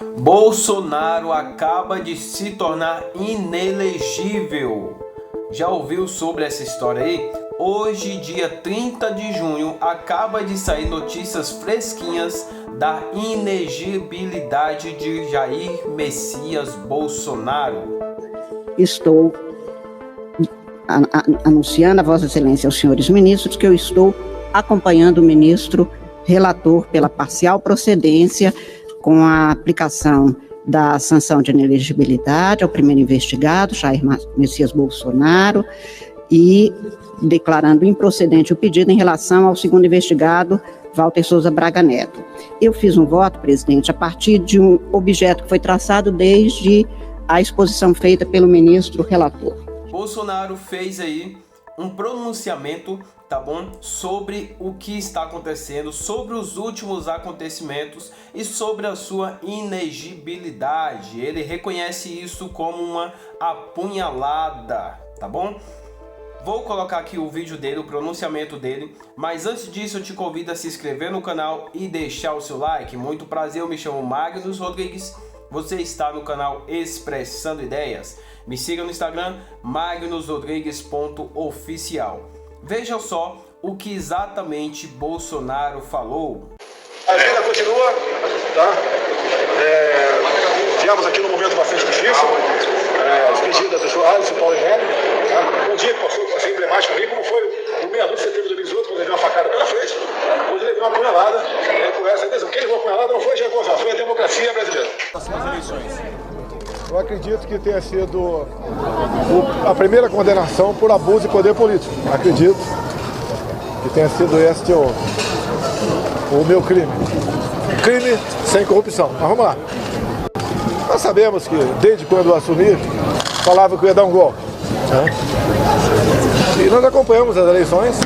Bolsonaro acaba de se tornar inelegível. Já ouviu sobre essa história aí? Hoje, dia 30 de junho, acaba de sair notícias fresquinhas da inegibilidade de Jair Messias Bolsonaro. Estou anunciando a Vossa Excelência aos senhores ministros que eu estou acompanhando o ministro relator pela parcial procedência com a aplicação da sanção de inelegibilidade ao primeiro investigado, Jair Messias Bolsonaro, e declarando improcedente o pedido em relação ao segundo investigado, Walter Souza Braga Neto. Eu fiz um voto, presidente, a partir de um objeto que foi traçado desde a exposição feita pelo ministro relator. Bolsonaro fez aí um pronunciamento, tá bom, sobre o que está acontecendo, sobre os últimos acontecimentos e sobre a sua inegibilidade. Ele reconhece isso como uma apunhalada, tá bom? Vou colocar aqui o vídeo dele, o pronunciamento dele, mas antes disso eu te convido a se inscrever no canal e deixar o seu like. Muito prazer, eu me chamo Magnus Rodrigues, você está no canal Expressando Ideias. Me siga no Instagram, magnusrodrigues.oficial. Veja só o que exatamente Bolsonaro falou. A vida continua, tá? Tivemos aqui num momento bastante difícil, as pedidas do senhor Alisson Paulo Henrique, tá? Um dia que passou emblemático ali, como foi no meia de setembro de 2018, quando ele deu uma facada pela frente, hoje ele deu uma apunhalada, com essa decisão. Quem levou a apunhalada não foi Jair Bolsonaro, foi a democracia brasileira. Eu acredito que tenha sido a primeira condenação por abuso de poder político. Acredito que tenha sido este o meu crime. Crime sem corrupção. Mas vamos lá. Nós sabemos que, desde quando eu assumi, falava que eu ia dar um golpe. Né? E nós acompanhamos as eleições.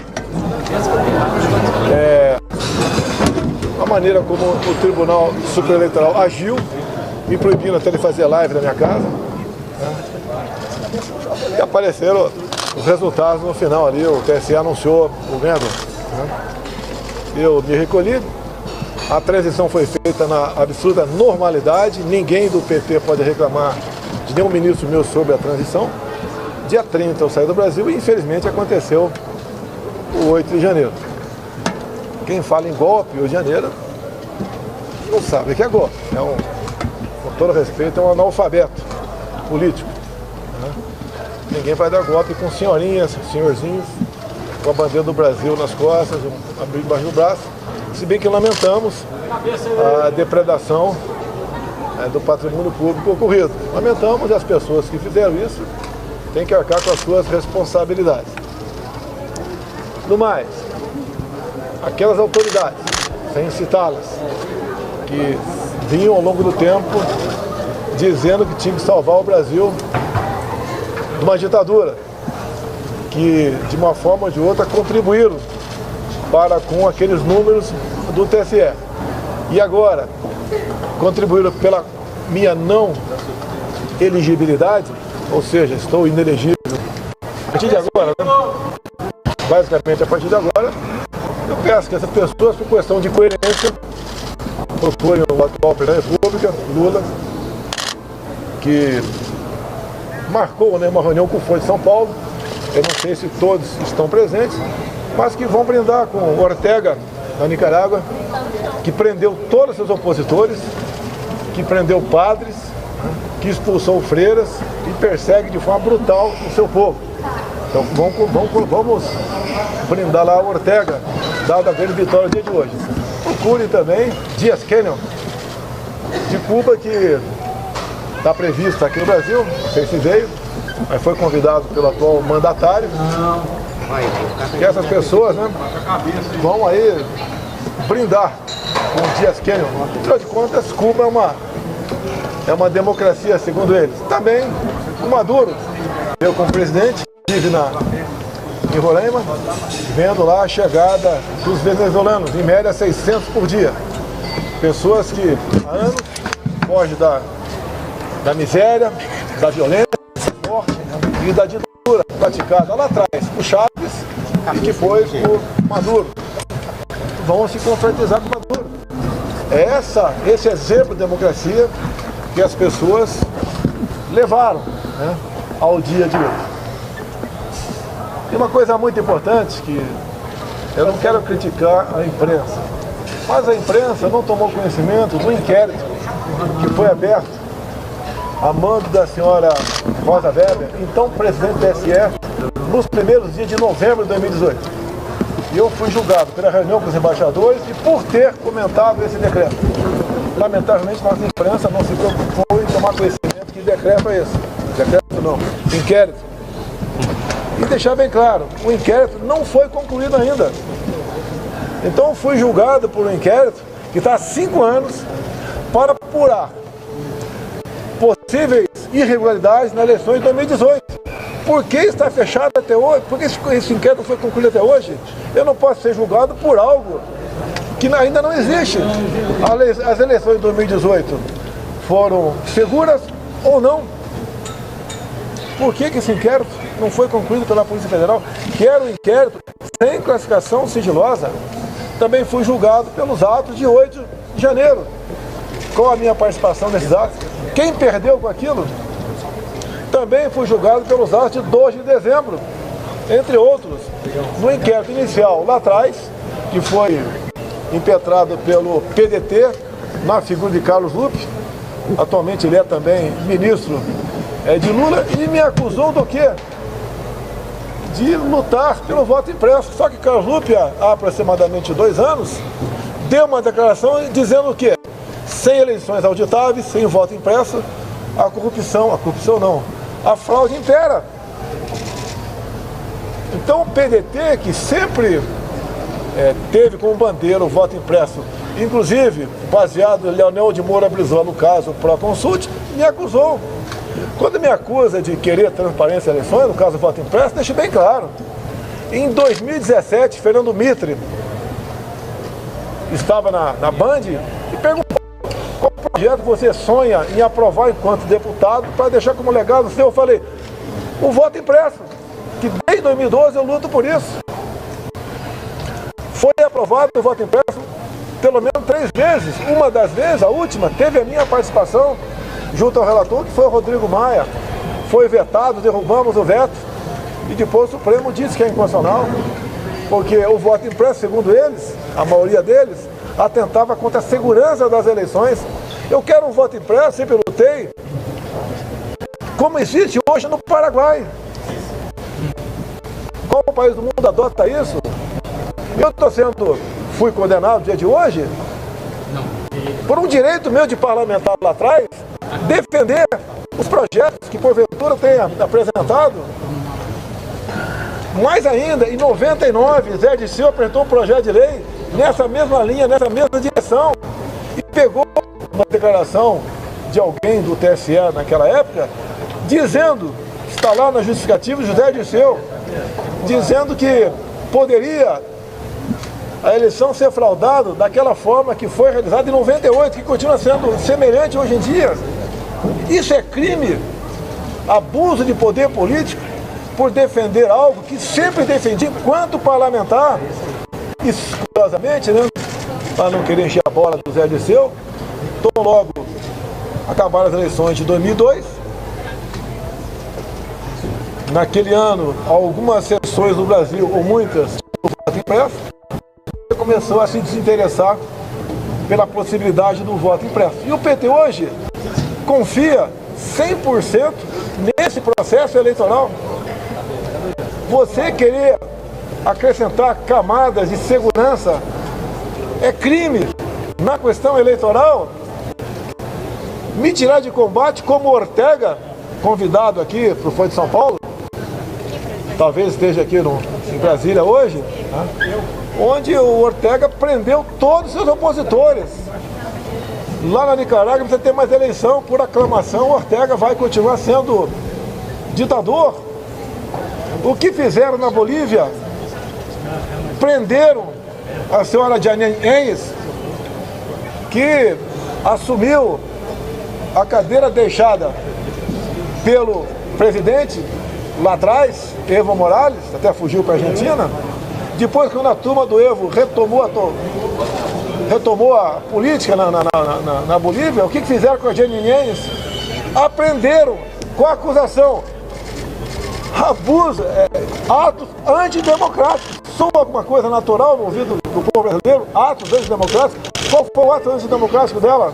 A maneira como o Tribunal Superior Eleitoral agiu, me proibindo até de fazer live na minha casa. Né? E apareceram os resultados no final ali, o TSE anunciou o ganhador. Né? Eu me recolhi, a transição foi feita na absoluta normalidade, ninguém do PT pode reclamar de nenhum ministro meu sobre a transição. Dia 30 eu saí do Brasil e infelizmente aconteceu o 8 de janeiro. Quem fala em golpe, 8 de janeiro, não sabe o que é golpe. Com todo respeito, é um analfabeto político. Né? Ninguém vai dar golpe com senhorinhas, senhorzinhos, com a bandeira do Brasil nas costas, abrir embaixo do braço. Se bem que lamentamos a depredação do patrimônio público ocorrido. Lamentamos, e as pessoas que fizeram isso têm que arcar com as suas responsabilidades. No mais, aquelas autoridades, sem citá-las, que vinham ao longo do tempo dizendo que tinha que salvar o Brasil de uma ditadura, que de uma forma ou de outra contribuíram para com aqueles números do TSE. E agora, contribuíram pela minha não elegibilidade, ou seja, estou inelegível. A partir de agora, né? Basicamente a partir de agora, eu peço que essas pessoas, por questão de coerência, procurem o atual presidente da República, Lula, que marcou, né, uma reunião com o Foro de São Paulo. Eu não sei se todos estão presentes, mas que vão brindar com o Ortega, da Nicarágua, que prendeu todos os seus opositores, que prendeu padres, que expulsou freiras e persegue de forma brutal o seu povo. Então vamos brindar lá o Ortega, dada a grande vitória no dia de hoje. Procure também Díaz-Canel, de Cuba, que está previsto aqui no Brasil, não sei se veio, mas foi convidado pelo atual mandatário. E essas pessoas, né, vão aí brindar com o Díaz-Canel. Afinal de contas, Cuba é uma democracia, segundo eles. Também o Maduro, eu como presidente, estive em Roraima, vendo lá a chegada dos venezuelanos, em média 600 por dia. Pessoas que há anos fogem da miséria, da violência, da morte e da ditadura praticada lá atrás por Chávez e depois por Maduro. Vão se confraternizar com Maduro. É esse exemplo de democracia que as pessoas levaram, né, ao dia de hoje. E uma coisa muito importante, que eu não quero criticar a imprensa, mas a imprensa não tomou conhecimento do inquérito que foi aberto a mando da senhora Rosa Weber, então presidente do TSE, nos primeiros dias de novembro de 2018. E eu fui julgado pela reunião com os embaixadores e por ter comentado esse decreto. Lamentavelmente, nossa imprensa não se preocupou em tomar conhecimento que decreto é esse. Decreto não, inquérito. E deixar bem claro, o inquérito não foi concluído ainda. Então fui julgado por um inquérito que está há 5 anos para apurar possíveis irregularidades na eleição de 2018. Por que está fechado até hoje? Por que esse inquérito não foi concluído até hoje? Eu não posso ser julgado por algo que ainda não existe. As eleições de 2018 foram seguras ou não? Por que esse inquérito não foi concluído pela Polícia Federal? Que era um inquérito sem classificação sigilosa. Também fui julgado pelos atos de 8 de janeiro. Qual a minha participação nesses atos? Quem perdeu com aquilo? Também fui julgado pelos atos de 2 de dezembro, entre outros. No inquérito inicial lá atrás, que foi impetrado pelo PDT, na figura de Carlos Lupe, atualmente ele é também ministro de Lula, e me acusou do quê? De lutar pelo voto impresso. Só que Carlos Lupe, há aproximadamente 2 anos, deu uma declaração dizendo o quê? Sem eleições auditáveis, sem voto impresso, a fraude impera. Então o PDT, que sempre teve como bandeira o voto impresso, inclusive baseado em Leonel de Moura Brizola, no caso Proconsult, me acusou. Quando me acusa de querer transparência em eleições, no caso do voto impresso, deixe bem claro. Em 2017, Fernando Mitre estava na Band e perguntou qual projeto você sonha em aprovar enquanto deputado para deixar como legado seu. Eu falei, o voto impresso, que desde 2012 eu luto por isso. Foi aprovado o voto impresso pelo menos 3 vezes. Uma das vezes, a última, teve a minha participação junto ao relator, que foi o Rodrigo Maia. Foi vetado, derrubamos o veto e depois o Supremo disse que é inconstitucional, porque o voto impresso, segundo eles, a maioria deles, atentava contra a segurança das eleições. Eu quero um voto impresso, sempre lutei, como existe hoje no Paraguai. Qual país do mundo adota isso? Eu fui condenado no dia de hoje, por um direito meu de parlamentar lá atrás, defender os projetos que porventura tenha apresentado. Mais ainda, em 99, Zé Dirceu apresentou um projeto de lei nessa mesma linha, nessa mesma direção, e pegou uma declaração de alguém do TSE naquela época, dizendo, está lá na justificativa, José Dirceu, dizendo que poderia a eleição ser fraudada daquela forma que foi realizada em 98, que continua sendo semelhante hoje em dia. Isso é crime, abuso de poder político, por defender algo que sempre defendi enquanto parlamentar. E, curiosamente, né, para não querer encher a bola do Zé Dirceu, tão logo acabaram as eleições de 2002. Naquele ano, algumas seções do Brasil, ou muitas, do voto impresso, começou a se desinteressar pela possibilidade do voto impresso. E o PT hoje confia 100% nesse processo eleitoral. Você querer acrescentar camadas de segurança é crime na questão eleitoral. Me tirar de combate como Ortega, convidado aqui para o Folha de São Paulo, talvez esteja aqui em Brasília hoje, né? Onde o Ortega prendeu todos os seus opositores. Lá na Nicarágua precisa ter mais eleição por aclamação, o Ortega vai continuar sendo ditador. O que fizeram na Bolívia? Prenderam a senhora Janine Áñez, que assumiu a cadeira deixada pelo presidente lá atrás, Evo Morales, até fugiu para a Argentina. Depois, quando a turma do Evo retomou retomou a política na Bolívia, o que fizeram com a Janinenes? Aprenderam com a acusação. Abuso, atos antidemocráticos. São alguma coisa natural no ouvido do povo brasileiro? Atos antidemocráticos? Qual foi o ato antidemocrático dela?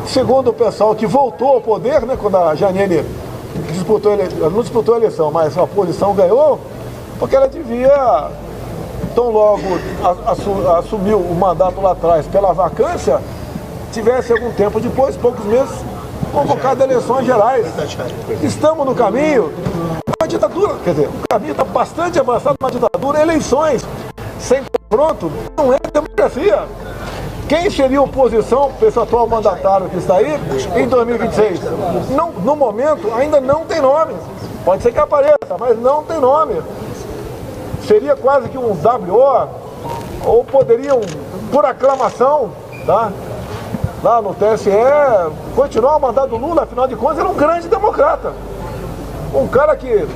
Segundo o pessoal que voltou ao poder, né, quando a Janine não disputou a eleição, mas a oposição ganhou, porque ela devia, tão logo assumiu o mandato lá atrás pela vacância, tivesse algum tempo depois, poucos meses, convocado eleições gerais. Estamos no caminho de uma ditadura, quer dizer, o caminho está bastante avançado numa ditadura, eleições sem confronto não é democracia. Quem seria oposição para esse atual mandatário que está aí em 2026? Não, no momento ainda não tem nome. Pode ser que apareça, mas não tem nome. Seria quase que um WO, ou poderiam, por aclamação, tá? Lá no TSE, continuar o mandato do Lula, afinal de contas, era um grande democrata. Um cara que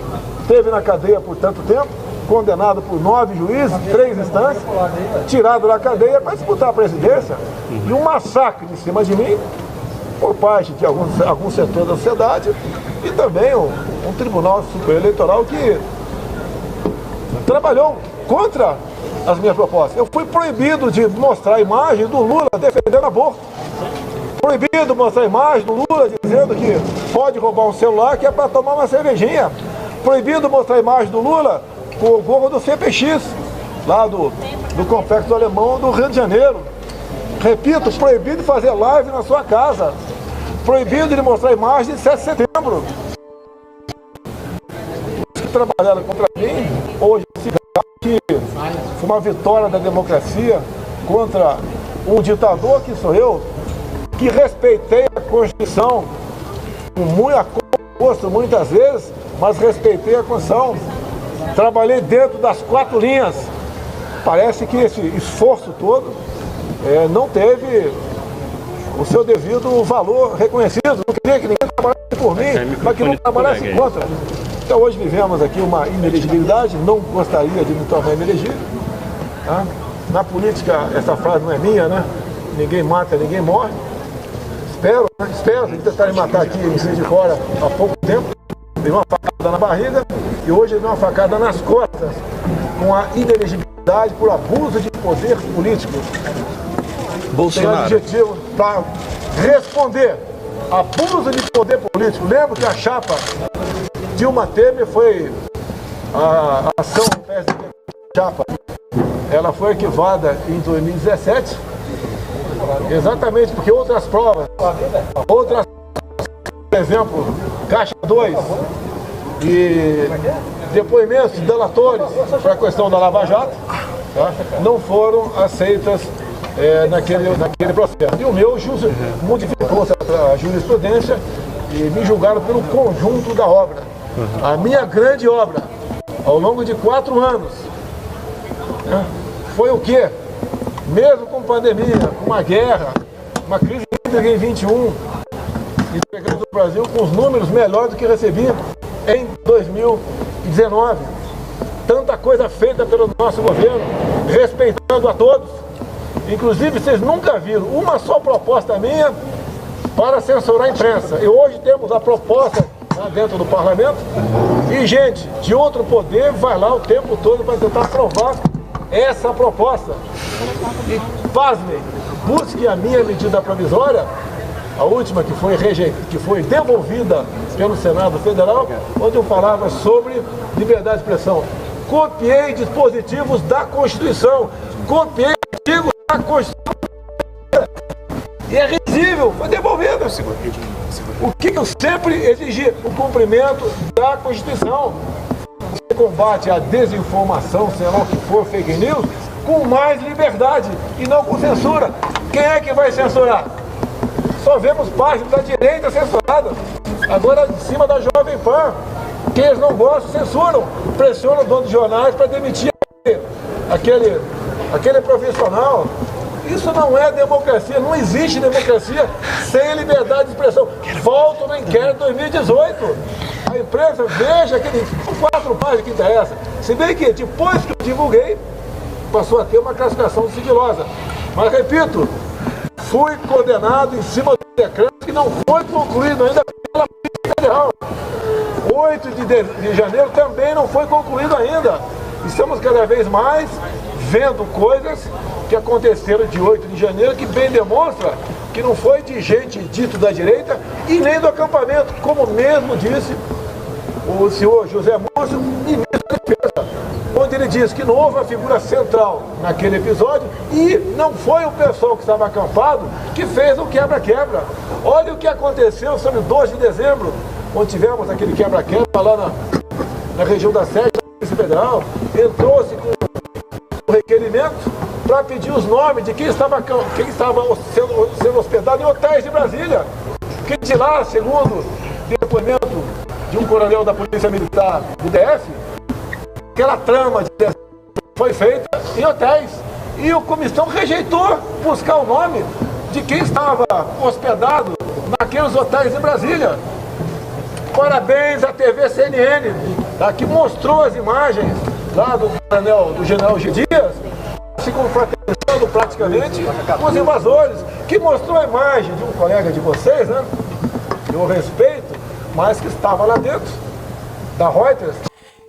esteve na cadeia por tanto tempo, condenado por 9 juízes, 3 instâncias, tirado da cadeia para disputar a presidência, e um massacre em cima de mim, por parte de algum setor da sociedade, e também um Tribunal Superior Eleitoral que trabalhou contra as minhas propostas. Eu fui proibido de mostrar a imagem do Lula defendendo aborto. Proibido mostrar a imagem do Lula dizendo que pode roubar um celular que é para tomar uma cervejinha. Proibido mostrar a imagem do Lula com o gorro do CPX, lá do Complexo Alemão do Rio de Janeiro. Repito, proibido de fazer live na sua casa. Proibido de mostrar a imagem de 7 de setembro. Os que trabalharam contra mim, hoje, que foi uma vitória da democracia contra um ditador que sou eu, que respeitei a Constituição, com muito gosto muitas vezes, mas respeitei a Constituição. Trabalhei dentro das 4 linhas. Parece que esse esforço todo não teve o seu devido valor reconhecido. Não queria que ninguém trabalhasse por mim, mas que não trabalhasse contra. Então hoje vivemos aqui uma inelegibilidade, não gostaria de me tornar inelegível. Tá? Na política, essa frase não é minha, né? Ninguém mata, ninguém morre. Espero que tentarem matar aqui em Juiz de Fora há pouco tempo. Deu uma facada na barriga e hoje deu uma facada nas costas com a inelegibilidade por abuso de poder político. Bolsonaro. Tem objetivo para responder abuso de poder político. Lembro que a chapa Dilma Temer foi a ação do PSDB chapa. Ela foi arquivada em 2017, exatamente porque outras provas, por exemplo, Caixa 2 e depoimentos delatórios para a questão da Lava Jato, tá? Não foram aceitas naquele processo. E o meu modificou a jurisprudência e me julgaram pelo conjunto da obra. A minha grande obra, ao longo de 4 anos, foi o quê? Mesmo com pandemia, com uma guerra, uma crise hídrica em 21, entregando o Brasil com os números melhores do que recebi em 2019. Tanta coisa feita pelo nosso governo, respeitando a todos. Inclusive, vocês nunca viram uma só proposta minha para censurar a imprensa. E hoje temos a proposta lá dentro do parlamento e gente de outro poder vai lá o tempo todo para tentar aprovar essa proposta. E pasmem, busque a minha medida provisória, a última que foi devolvida pelo Senado Federal, onde eu falava sobre liberdade de expressão. Copiei dispositivos da Constituição, copiei artigos da Constituição e é risível, foi devolvido. O que eu sempre exigi? O cumprimento da Constituição. Você combate a desinformação, sei lá o que for, fake news, com mais liberdade e não com censura. Quem é que vai censurar? Só vemos páginas da direita censuradas. Agora, de cima da Jovem Pan, quem eles não gostam, censuram. Pressionam o dono de jornais para demitir aquele profissional. Isso não é democracia, não existe democracia sem liberdade de expressão. Volto no inquérito 2018. A imprensa veja aquele 4 páginas que interessa. Se bem que depois que eu divulguei, passou a ter uma classificação sigilosa. Mas repito, fui condenado em cima do decreto que não foi concluído ainda pela Polícia Federal. 8 de janeiro também não foi concluído ainda. Estamos cada vez mais vendo coisas que aconteceram de 8 de janeiro que bem demonstra que não foi de gente dito da direita e nem do acampamento, como mesmo disse o senhor José Múcio, ministro da Defesa, onde ele diz que não houve uma figura central naquele episódio e não foi o pessoal que estava acampado que fez o quebra-quebra. Olha o que aconteceu sobre o 2 de dezembro, onde tivemos aquele quebra-quebra lá na região da sede da Polícia Federal. Entrou-se com o requerimento para pedir os nomes de quem estava sendo hospedado em hotéis de Brasília. Que de lá, segundo depoimento de um coronel da Polícia Militar do DF, aquela trama de foi feita em hotéis. E o comissão rejeitou buscar o nome de quem estava hospedado naqueles hotéis em Brasília. Parabéns à TV CNN, tá, que mostrou as imagens lá do general G. Dias, se confraternizando praticamente com os invasores, que mostrou a imagem de um colega de vocês, né? Eu respeito, mas que estava lá dentro da Reuters.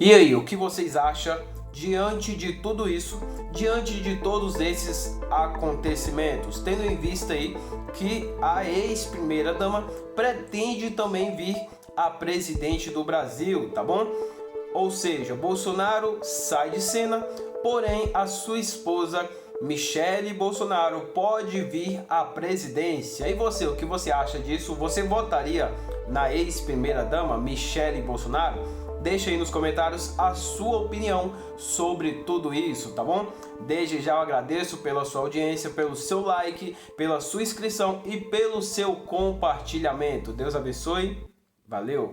E aí, o que vocês acham diante de tudo isso, diante de todos esses acontecimentos, tendo em vista aí que a ex-primeira-dama pretende também vir a presidente do Brasil, tá bom? Ou seja, Bolsonaro sai de cena, porém a sua esposa Michele Bolsonaro pode vir à presidência. E você, o que você acha disso? Você votaria na ex-primeira-dama Michele Bolsonaro? Deixa aí nos comentários a sua opinião sobre tudo isso, tá bom? Desde já eu agradeço pela sua audiência, pelo seu like, pela sua inscrição e pelo seu compartilhamento. Deus abençoe. Valeu!